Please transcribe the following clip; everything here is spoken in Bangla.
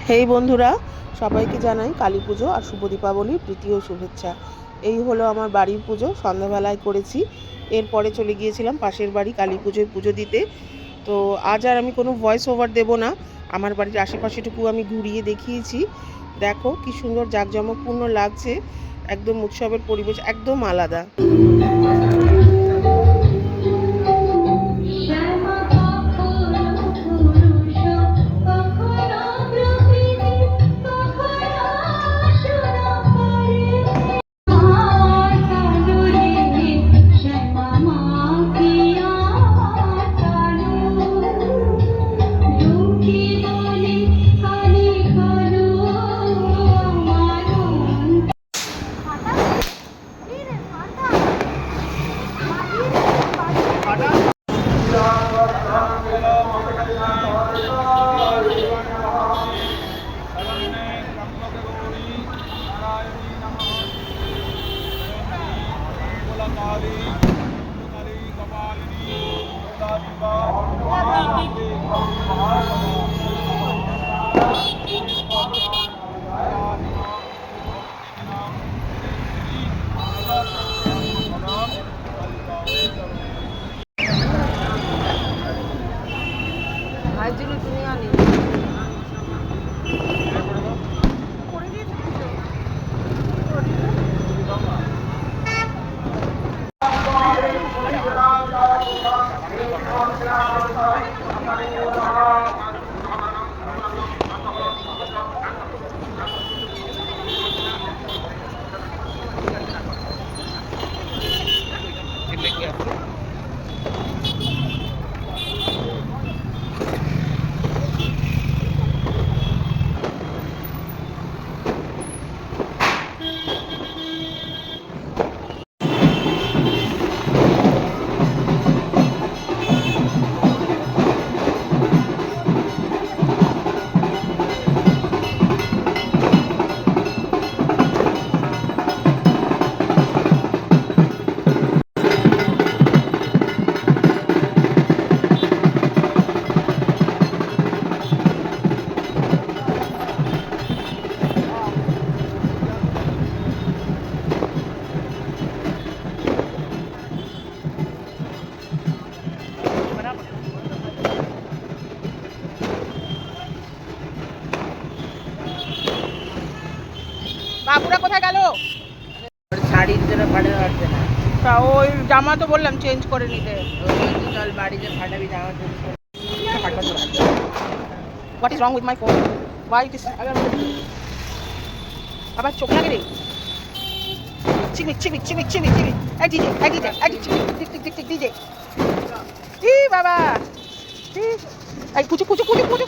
হেই বন্ধুরা, সবাইকে জানাই কালী পুজো আর শুভ দীপাবলির প্রীতি ও শুভেচ্ছা। এই হলো আমার বাড়ির পুজো, সন্ধ্যাবেলায় করেছি। এরপরে চলে গিয়েছিলাম পাশের বাড়ি কালী পুজোয় পুজো দিতে। তো আজ আর আমি কোনো ভয়েস ওভার দেবো না, আমার বাড়ির আশেপাশেটুকু আমি ঘুরিয়ে দেখিয়েছি। দেখো কি সুন্দর জাঁকজমকপূর্ণ লাগছে, একদম উৎসবের পরিবেশ একদম আলাদা। বাবুরা কোথায় গেল? শাড়ির জন্য ফাটাতে পারছে না। তা ওই জামা তো বললাম চেঞ্জ করে নিতে। চল বাড়িতে ফাটাবি জামা চেঞ্জ করে। What is wrong with my phone? Why it is আবার চোখ লাগে রে। চিমিক চিমিক চিমিক চিমিক চিমিক। এই ডিজে এই ডিজে এই DJ tick tick tick tick DJ. ই বাবা এই কুচু কুচু কুচু কুচু